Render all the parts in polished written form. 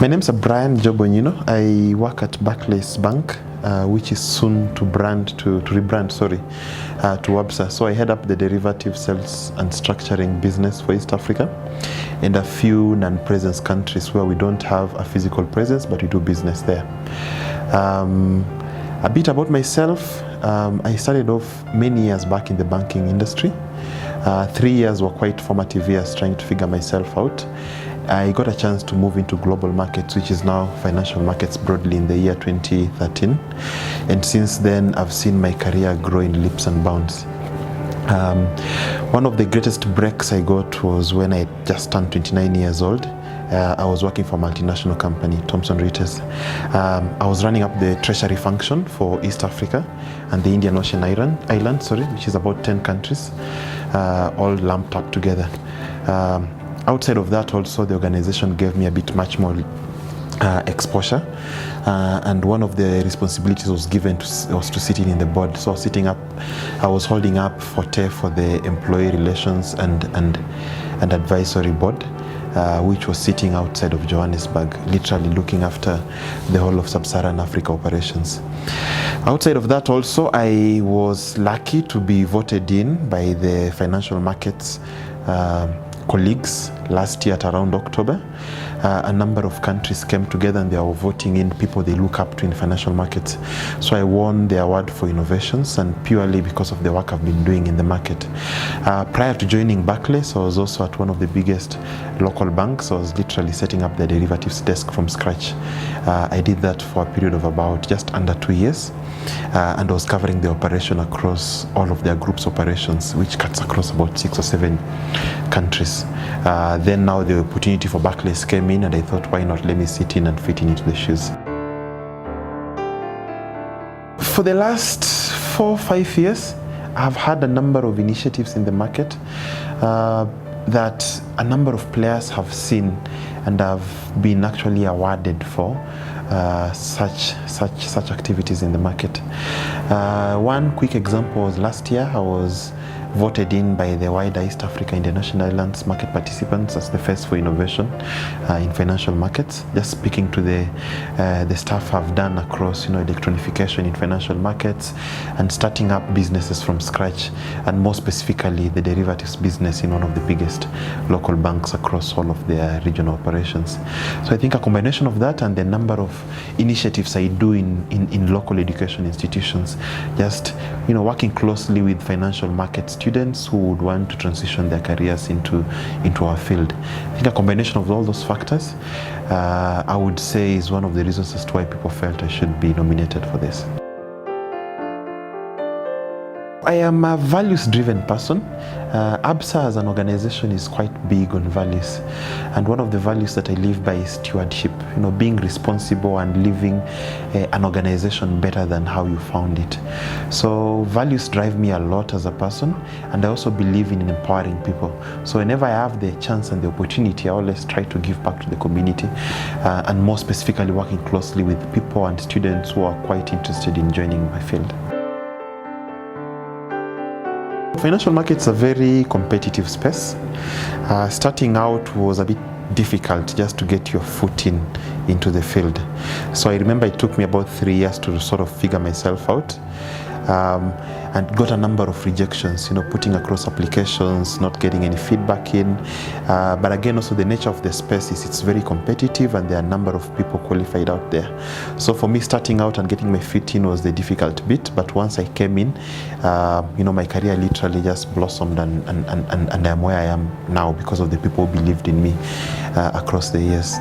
My name's Brian Job Oyino. I work at Barclays Bank, which is soon to rebrand to Wabsa. So I head up the derivative sales and structuring business for East Africa and a few non-presence countries where we don't have a physical presence, but we do business there. A bit about myself. I started off many years back in the banking industry. 3 years were quite formative years trying to figure myself out. I got a chance to move into global markets, which is now financial markets broadly, in the year 2013. And since then, I've seen my career grow in leaps and bounds. One of the greatest breaks I got was when I just turned 29 years old. I was working for a multinational company, Thomson Reuters. I was running up the treasury function for East Africa and the Indian Ocean island, which is about 10 countries, all lumped up together. Outside of that, also, the organization gave me much more exposure, and one of the responsibilities was to sit in the board. So I was holding up for the employee relations and advisory board, which was sitting outside of Johannesburg, literally looking after the whole of sub-Saharan Africa operations. Outside of that, also, I was lucky to be voted in by the financial markets colleagues last year at around October. A number of countries came together and they were voting in people they look up to in financial markets. So I won the award for innovations, and purely because of the work I've been doing in the market. Prior to joining Barclays, I was also at one of the biggest local banks. I was literally setting up the derivatives desk from scratch. I did that for a period of about just under 2 years. And I was covering the operation across all of their group's operations, which cuts across about 6 or 7 countries. Then now the opportunity for Barclays came in, and I thought, why not let me sit in and fit into the shoes. For the last 4 or 5 years, I've had a number of initiatives in the market that a number of players have seen and have been actually awarded for such activities in the market. One quick example was last year. I was voted in by the wider East Africa International Islands market participants as the first for innovation in financial markets. Just speaking to the stuff I've done across, electronification in financial markets and starting up businesses from scratch, and more specifically the derivatives business in one of the biggest local banks across all of their regional operations. So I think a combination of that and the number of initiatives I do in local education institutions, just working closely with financial market students who would want to transition their careers into our field. I think a combination of all those factors, I would say, is one of the reasons as to why people felt I should be nominated for this. I am a values-driven person. ABSA as an organization is quite big on values, and one of the values that I live by is stewardship. Being responsible and leaving an organization better than how you found it. So values drive me a lot as a person, and I also believe in empowering people. So whenever I have the chance and the opportunity, I always try to give back to the community, and more specifically working closely with people and students who are quite interested in joining my field. Financial markets are a very competitive space. Starting out was a bit difficult just to get your foot into the field. So I remember it took me about 3 years to sort of figure myself out, and got a number of rejections, putting across applications, not getting any feedback in. But again, also the nature of the space is it's very competitive, and there are a number of people qualified out there. So for me, starting out and getting my feet in was the difficult bit. But once I came in, my career literally just blossomed, and I'm where I am now because of the people who believed in me across the years.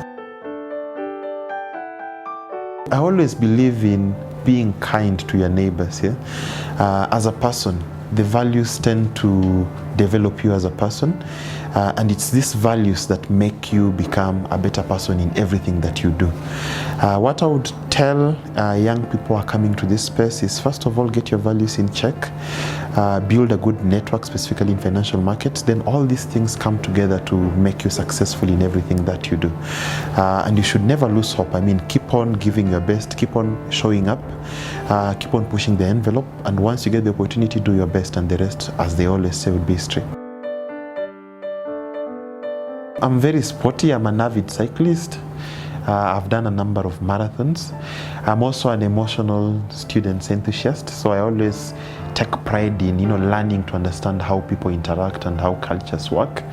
I always believe in being kind to your neighbors. As a person, the values tend to develop you as a person, and it's these values that make you become a better person in everything that you do. What I would tell young people who are coming to this space is, first of all, get your values in check, build a good network, specifically in financial markets. Then all these things come together to make you successful in everything that you do. And you should never lose hope. Keep on giving your best, keep on showing up, keep on pushing the envelope, and once you get the opportunity, do your best, and the rest, as they always say, will be history. I'm very sporty. I'm an avid cyclist. I've done a number of marathons. I'm also an emotional student enthusiast, so I always take pride in learning to understand how people interact and how cultures work.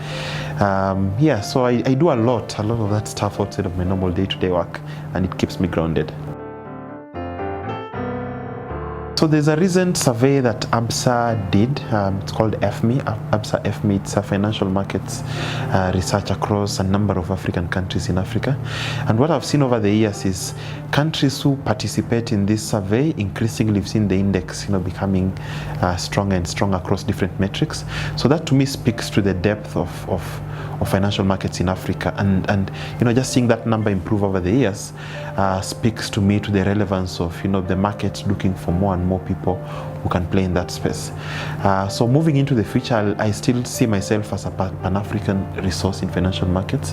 Yeah, so I do a lot of that stuff outside of my normal day-to-day work, and it keeps me grounded. So there's a recent survey that ABSA did. It's called FME. ABSA FME. It's a financial markets research across a number of African countries in Africa. And what I've seen over the years is countries who participate in this survey, increasingly we've seen the index becoming stronger and stronger across different metrics. So that to me speaks to the depth of financial markets in Africa, and just seeing that number improve over the years speaks to me to the relevance of the market looking for more and more people who can play in that space. So moving into the future, I still see myself as a Pan-African resource in financial markets.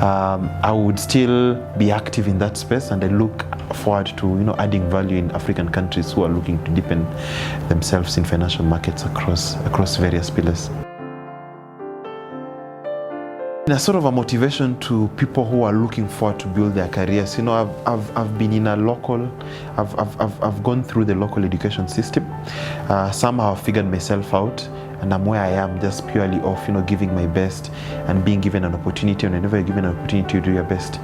I would still be active in that space, and I look forward to adding value in African countries who are looking to deepen themselves in financial markets across various pillars. A sort of a motivation to people who are looking forward to build their careers. I've been in a local, I've gone through the local education system. Somehow I've figured myself out, and I'm where I am just purely off, giving my best and being given an opportunity. And whenever you're given an opportunity, to do your best.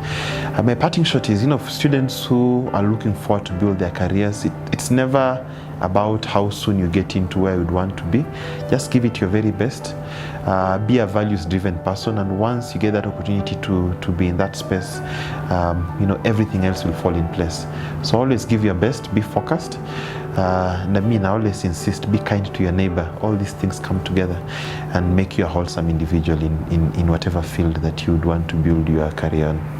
My parting shot is, students who are looking forward to build their careers, it's never about how soon you get into where you'd want to be. Just give it your very best. Be a values-driven person, and once you get that opportunity to be in that space, everything else will fall in place. So always give your best, be focused. And I always insist, be kind to your neighbor. All these things come together and make you a wholesome individual in whatever field that you would want to build your career on.